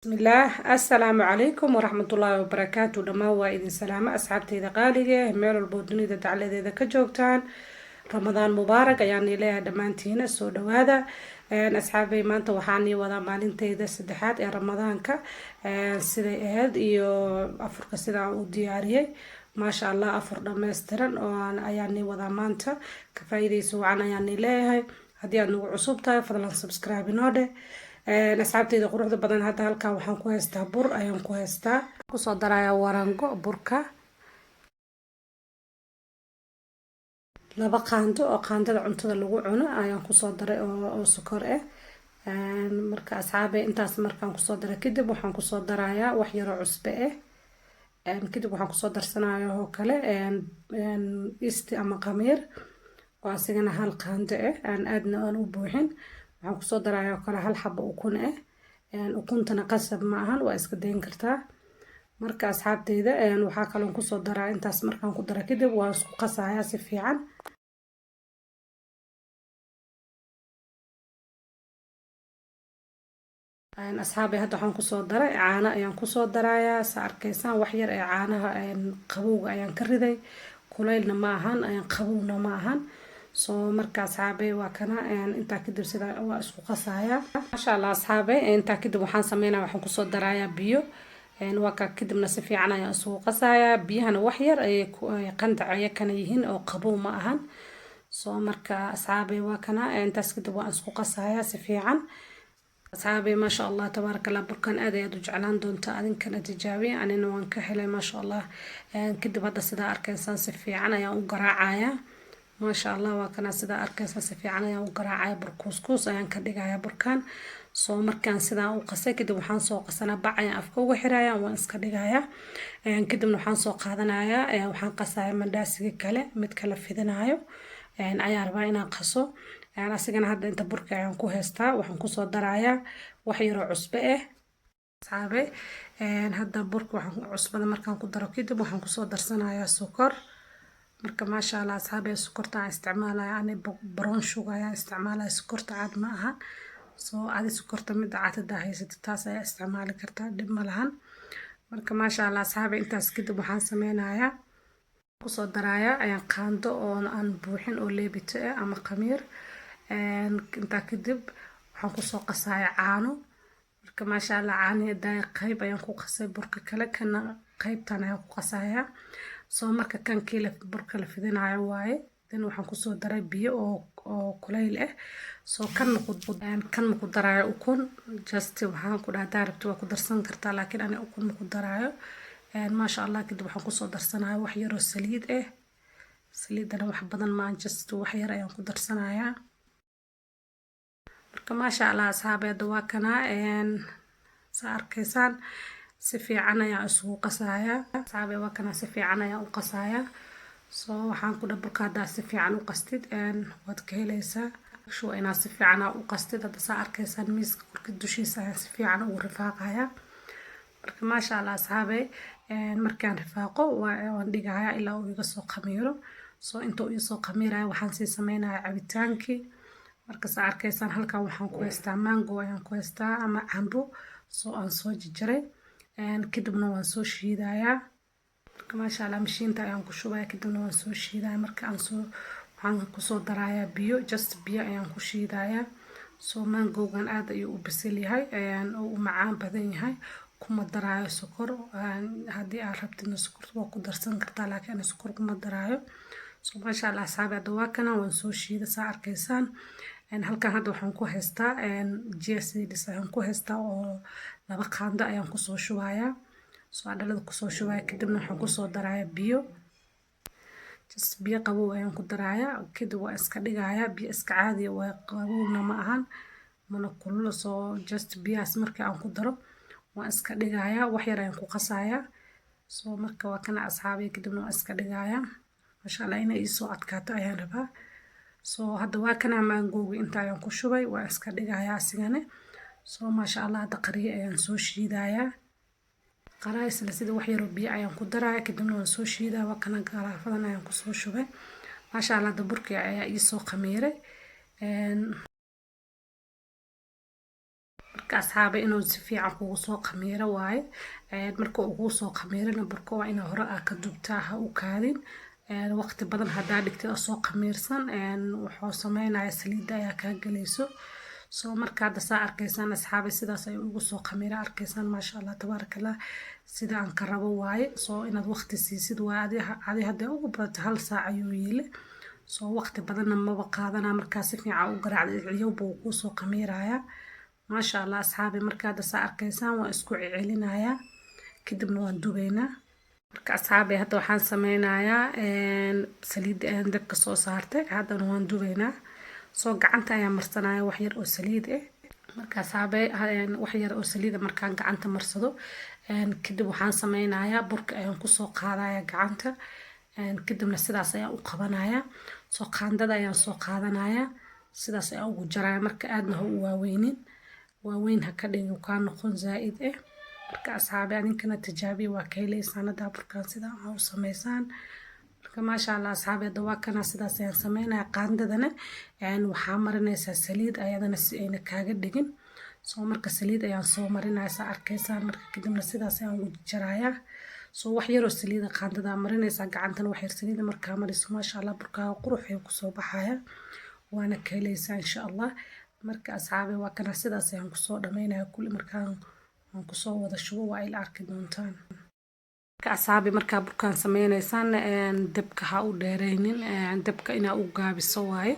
بسم الله السلام عليكم ورحمة الله وبركاته دما وايدين سلامة أصحابتي ذا قالية ميل البودني ذا تعالى ذا كجوكتان رمضان مبارك يعني لها دمانتين السود وهذا أصحابي ما أنت وحاني وذا مالنتي ذا سدحات يا رمضان كا سيدي أهد إيو أفرق سيدا ودياري ما شاء الله أفرق دمسترن وأنا يعني وذا مانتا كفايدي سوعنا يعني لها هدي أنو عصوبتا فضلا سبسكرايب نوده asxaabteyda quruxda badan hadda halkan waxaan ku haystaa bur ayaan ku haystaa kusoo daraya warango burka laba qaando oo qaandada cuntada lagu cuno ayaan kusoo daray oo sokor ah marka asxaabe intaas markaan kusoo daray kadib waxaan kusoo darayaa wax yar oo cusbe ah kadib waxaan kusoo darsanayaa oo kale isti ama qamiir oo asigana hal qaando ah aan aadna aan u buuxin waxaan kusoo darayaa oo kale hal xabo ukun ah ukuntana qasab ma ahan waa iska dayn kartaa marka asxaabteyda waxaa kaloon kusoo daraa intaas markaan ku dara kadib waan isku qasayaa si fiican asxaabi hadda waxaan kusoo daray caano ayaan kusoo darayaa sa arkaysaan wax yar ee caanaha qabowga ayaan ka riday kulaylna ma ahan qabowna ma ahan soo marka asxaabe waa kana intaa kadib sida waa isku qasayaa masha Allah asxaabe intaa kadib waxaan sameynaa waxaan kusoo darayaa biyo waa ka kadibna si fiican ayaan isku qasayaa biyahana wax yar ay qandac ay kana yihiin oo qabow ma ahan soo marka asxaabe waa kana intaas kadib waan isku qasayaa si fiican asxaabe ma sha Allah tabarakallah burkan aad ay u jeclaan doonta adinkana tijaabiya anina waan ka helay ma sha Allah kadib hadda sida arkaysaan si fiican ayaan u garaacayaa ما شاء الله وكنا سدا أركز سفي عنا وقراعي بركوسكوس أيان كديجايا بركان سو مركان سدا وقصي كده وحان سوق سنة بعيا أفكو وحرايا وانس كديجايا أيان كده وحان سوق هذنايا أيان وحان قصايا من داسي كله متكلف في ذنايو أيان أي أربعين قصو أيان أسيجنا هذا أنت بركة أيان كوهستا وحان كوسو درايا وحيرو عصبة صعبة أيان هذا برك وحان عصبة مركان كدرو كده وحان كوسو درسنايا سكر marka ma sha Allah asxaabay sokorta isticmaalaya ani brown sugar ayaa isticmaalaya sokorta caad ma aha soo adi sokorta mid caad haysata taas ayaa isticmaali kartaa dib ma lahan marka ma sha Allah asxaabay intaas kadib waxaan sameynayaa kusoo daraaya ayaan qaando oo aan buuxin oo leebito ama qamiir intaa kadib waxaan kusoo qasayaa caano marka ma sha Allah caani daay qayb ayaan ku qasay burka kale kana qaybtan ayaan ku qasayaa soo marka kan kiila burka la fidinayo waaye dan waxaan kusoo daray biyo oo kulayl ah soo kan ku darayo ukun just waxaan ku dhahay daarabti waa ku darsan kartaa laakiin ani ukun ku darayo ma sha Allah kadib waxaan kusoo darsanayaa wax yar oo saliid ah saliidana wax badan ma just wax yar ayaan ku darsanayaa marka ma sha Allah asxaabeeda waa kana sa arkaysaan si fiican ayaan isugu qasayaa asxaabe waa kana si fiican ayaan u qasayaa soo waxaan ku dhabalka hadda si fiican u qastid waad ka helaysaa shuu inaa si fiican u qastid hadda saa arkaysaan miiska korka dushiisa ayaan si fiican ugu rifaaqayaa marka ma sha Allah asxaabe markaan rifaaqo waan dhigayaa ilaa uu iga soo khamiiro soo inta uu soo khamiirayo waxaan sii sameynayaa cabitaankii marka saa arkaysaan halkan waxaan ku haystaa mango ayaan ku haystaa ama cambo soo aan soo jarjaray kadibna waan soo shiidayaa marka ma sha Allah mashiinta ayaan ku shubayaa kadibna waan soo shiidayaa marka waxaan kusoo darayaa biyo just biyo ayaan ku shiidayaa soo mangogan aad ayuu u bisil yahay oo u macaan badan yahay kuma daraayo sokor haddii aad rabtidna sokor waa ku darsan kartaa laakiin sokor kuma daraayo soo ma sha Allah asxaabi hadda waa kana waan soo shiida saa arkaysaan halkan hadda waxaan ku haystaa chia seeds ayaan ku haystaa oo laba qaando ayaan kusoo shubayaa soo dhalada kusoo shubaya kadibna waxaan kusoo darayaa biyo just biyo qabow ayaan ku darayaa kadib waa iska dhigayaa biyo iska caadi waa qabowna ma ahan mana kulul soo just biyaas markii aan ku daro waan iska dhigayaa wax yar ayaan ku qasayaa soo marka waa kana asxaabay kadibna waan iska dhigayaa masha Allah inay soo adkaato ayaan rabaa soo hadda waa kana mangoga inta ayaan ku shubay waa iska dhigayaa asigana soo ma sha Allah hadda qariyo ayaan soo shiidayaa qaraay sida wax yar oo biyo ayaan ku darayaa kadibna waan soo shiidaa waa kana garaafadan ayaan ku soo shubay ma sha Allah hadda burkii ayaa ii soo khamiiray marka asxaabe inuu si fiican kugu soo khamiiro waaye marka uu kugu soo khamiirana burka waa inaa hore aa ka dubtaa ha u kaadin waqti badan haddaa dhigtay oo soo khamiirsan wuxuu sameynaya saliidda ayaa kaa gelayso soo marka hadda saa arkaysaan asxaabe sidaas ayuu ugu soo khamiira arkaysaan maasha allah tabaarakallah sida aan ka rabo waaye soo inaad waqti siisid waaye adi hadday ugu badato 1 saac ayuu yiile soo waqti badanna maba qaadanaa markaa si fiican u garaacday ciyow buu kuu soo khamiirayaa maasha allah asxaabe marka hadda saa arkaysaan waa isku celcelinayaa kadibna waan dubaynaa marka asxaabe hadda waxaan sameynayaa saliid aan dabka soo saartay haddana waan dubaynaa soo gacanta ayaan marsanaya wax yar oo saliid marka asxaabe wax yar oo saliid markaan gacanta marsado kadib waxaan sameynayaa burka ayaan ku soo qaadaya gacanta kadibna sidaas ayaan u qabanaya soo qaandada ayaan soo qaadanaya sidaas ayaan ugu jaraya marka aadna ha u waaweyn ha ka dhigin kaa noqon zaa'id marka asxaabe adinkana tijaabiya waa ka helaysaan haddaa burkaan sidaa aa u samaysaan marka maasha allah asxaabe hadda waa kana sidaas ayaan sameynaya qaandadana waxaa marinaysaa saliid ayadana si ayna kaaga dhigin soo marka saliid ayaan soo marinaya saa arkaysaan marka kadibna sidaas ayaan ugu jarayaa soo wax yaroo saliida qaandada marinaysaa gacantana wax yar saliida markaa mariso maasha allah burkaaga qurux ayuu kusoo baxaya waana ka helaysaa insha allah marka asxaabe waa kana sidaas ayaan kusoo dhameynaya kulli markaan aan kusoo wada shubo waa ila arki doontaan marka asxaabe markaa burkaan sameynaysaan dabka ha u dheeraynin dabka inaa u gaabiso waaye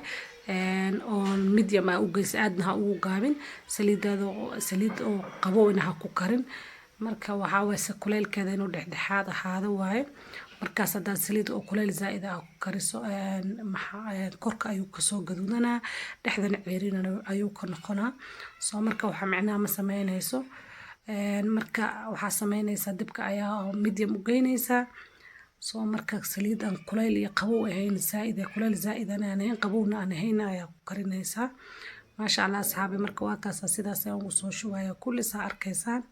oon medium aa u geysa aadna ha ugu gaabin saliid oo qabowna ha ku karin marka waxaa waye kuleylkeeda inuu dhexdhexaad ahaado waaye markaas haddaad saliid oo kuleyl zaa'id ah ku kariso korka ayuu kasoo gaduudanaa dhexdana ceeriinana ayuu ka noqonaa soo marka waxaa micnaha ma sameynayso marka waxaa sameynaysaa dibka ayaa medium u geynaysaa soo marka saliid aan kuleyl iyo qabow ahayn zaa'id kuleyl zaa'id aan ahayn qabowna aan ahayn ayaa ku karinaysaa maasha allah asxaabe marka waa kaasa sidaas ayaan ugu soo shubaya kulli saa arkaysaan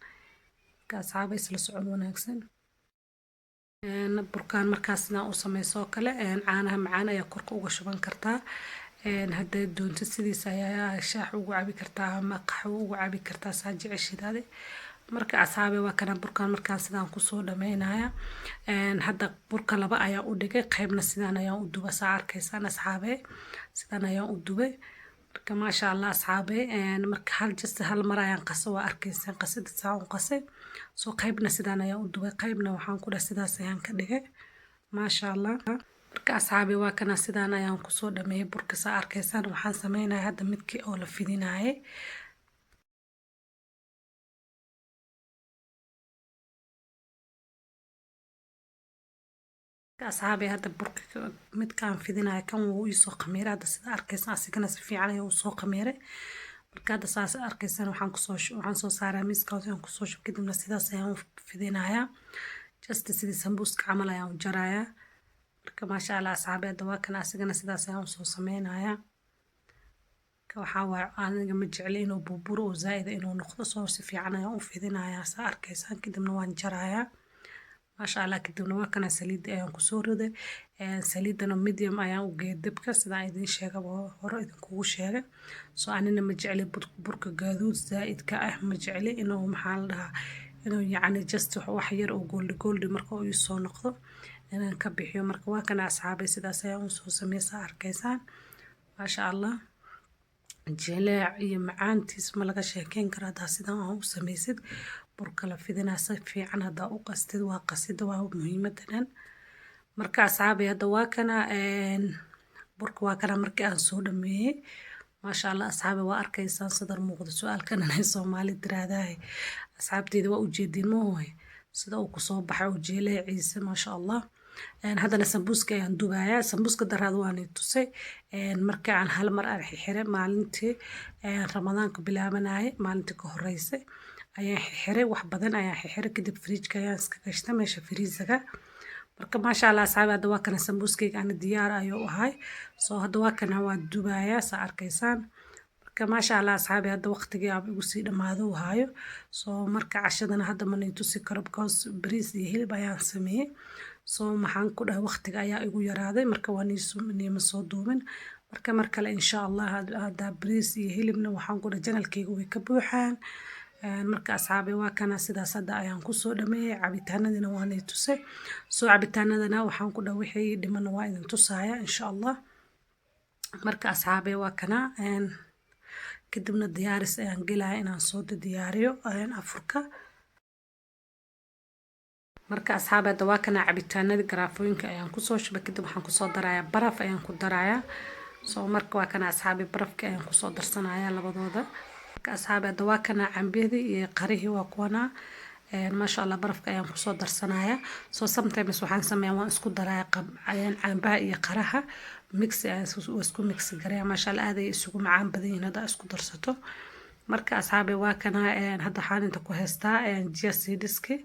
marka asxaabe isla socon wanaagsan burkaan markaas sidaan u samayso kale caanaha macaan ayaa korka uga shuban kartaa hadday doonto sidiisa ayaa shaax ugu cabi kartaa ama qaxwo ugu cabi kartaa saa jeceshidaade marka asxaabe waa kana burkaan markaan sidaan kusoo dhameynaya hadda burka laba ayaan u dhigay qaybna sidaan ayaan u duba saa arkaysaan asxaabe sidaan ayaan u dubay marka maasha allah asxaabe marka hal mar ayaan qaso waa arkaysaan qasida saa u qasay soo qaybna sidaan ayaan u dubay qaybna waxaan ku dhahay sidaas ayaan ka dhigay maasha allah marka asxaabe waa kana sidaan ayaan kusoo dhameeyay burka saa arkaysaan waxaan sameynaya hadda midkii oo la fidinaayay asxaabe hadda burka midkaan fidinayo kan wuu isoo khamiiray hadda sida arkaysaan asigana si fiican ayuu usoo khamiiray marka hadda saas arkaysaan waxaan soo saaraa miiskaas ayaan kusoo shub kadibna sidaas ayaan u fidinayaa just sidii sambuuska camal ayaan u jarayaa marka maasha allah asxaabe hadda waa kan asigana sidaas ayaan usoo sameynayaa waxaa waaye aniga ma jecli inuu burburo oo zaa'id inuu noqdo soo si fiican ayaan u fidinayaa saa arkaysaan kadibna waan jarayaa maasha allah kadibna waa kana saliidda ayaan kusoo riday saliiddana medium ayaan u geeyay dabka sidaan idiin sheegaba hore idinkugu sheegay soo anina ma jecli burka gaaduud zaa'idka ah ma jecli inuu maxaa la dhahaa inuu yacni just wax yar oo goldi marka uu soo noqdo inaan ka bixiyo marka waa kana asxaabay sidaas ayaan usoo sameysaa arkaysaan maasha allah jileec iyo macaantiis ma laga sheekeyn karo haddaa sidaan aan u samaysid burka la fidinaa si fiican haddaa u qastid waa qasida waa muhiimada dhan marka asxaabay hadda waa kana burka waa kana markii aan soo dhameeyey maasha allah asxaabay waa arkaysaan sadar muuqda su-aalkan anay soomaali tiraahdahay asxaabteyda waa ujeedin mooy sida uu kusoo baxay oo jileeciisa maasha allah haddana sambuuska ayaan dubayaa sambuuska daraad waanay tusay markii aan hal mar aan xixiray maalintii ramadaanka bilaabanayay maalintii ka horeysay ayaan xixiray wax badan ayaan xixiray kadib fridjka ayaan iska gashtay meesha firiisaga marka maasha allah asxaabi hadda waa kana sambuuskayga ana diyaar ayuu ahay soo hadda waa kana waa dubayaa saa arkaysaan marka maasha allah asxaabi hadda waqtigii aaba igu sii dhammaado hayo soo marka cashadana hadda ma nay tusi karo because bariis iyo hilib ayaan sameeyey soo maxaan ku dhahay waqtiga ayaa igu yaraaday marka waa niima soo duubin mar kale insha Allah hada bariis iyo hilibna waxaan ku janalkayga way ka buuxaan marka asxaabi waa kana sidaas hadda ayaan kusoo dhameeyay cabitaanadina waan idin tusay soo cabitaanadana waxaan ku wixii dhimana waa idin tusaya insha Allah marka asxaabi waa kana kadibna diyaaris ayaan gelaya inaan soo diyaariyo afurka marka asxaabada waa kana cabitaanada garaafooyinka ayaan kusoo shubay kadib waxaan kusoo darayaa baraf ayaan ku darayaa soo marka waa kana asxaabi barafka ayaan kusoo darsanayaa labadooda marka asxaabada waa kana cambihii iyo qarihii waa kuwana masha Allah barafka ayaan kusoo darsanayaa soo sometimes waxaan sameeyaa waan isku darayaa cambaha iyo qaraha mix ayaan isku mix gareeyaa masha Allah aad ay isugu macaan badan yihiin hada isku darsato marka asxaabi waa kana hadda waxaan inta ku haystaa chia seedski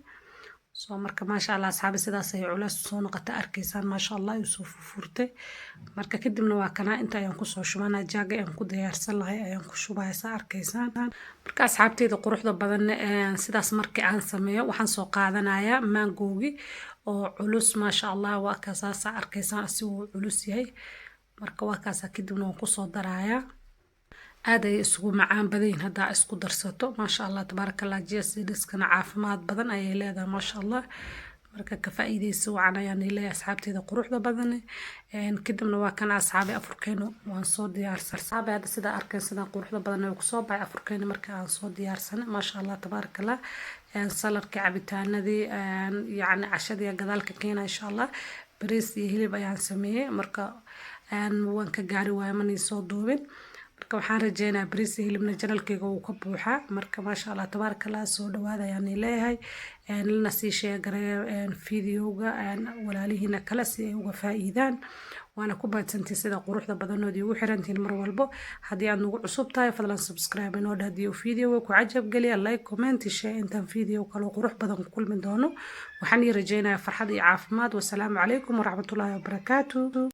soo marka masha Allah asxaabi sidaas ay culays soo noqotay arkaysaan masha Allah ay soo furfurtay marka kadibna waa kana inta ayaan ku soo shubana jaaga ayaan ku diyaarsan lahay ayaan ku shubaysaa arkaysaan marka asxaabteyda quruxda badan sidaas markii aan sameeyo waxaan soo qaadanayaa mangoogi oo culus masha Allah waa kaas arkaysaan si uu culus yahay marka waa kaas kadibna waan ku soo darayaa aad ay isugu macaan badan hada isku darsato masha Allah tabarakallah chia seedskana caafimaad badan ay leedahay masha Allah marka ka faa'iideyso wacan ayaan leeyahay asxaabteyda quruxda badan kadibna waa kana asxaabi afurkeeno waan soo diyaarsan asxaabi hada sida arkaysan quruxda badan ay ku soo baxay afurkeeno marka aan soo diyaarsan masha Allah tabarakallah saladka cabitaanadii yani cashadii gadaalka keena insha Allah bariis iyo hilib ayaan sameeyay marka waan ka gaari waayay manay soo duubin marka waxaan rajeynayaa bariis iyo hilibna janalkayga uu ka buuxaa marka masha Allah tabarakallah soo dhawaada ayaan leeyahay lana sii sheegareeyo fiidiyowga walaalihiina kale si ay uga faa'iidaan waana ku baadsantii sida quruxda badanood ugu xirantiin mar walbo haddii aad nagu cusub tahay fadlan subscribe inoo dhaadiyo fiidiyowga ku cajab geliya like comment share intaan fiidiyow kale qurux badan ku kulmi doono waxaan rajeynayaa farxad iyo caafimaad wassalaamu calaykum waraxmatullaahi wabarakaatuh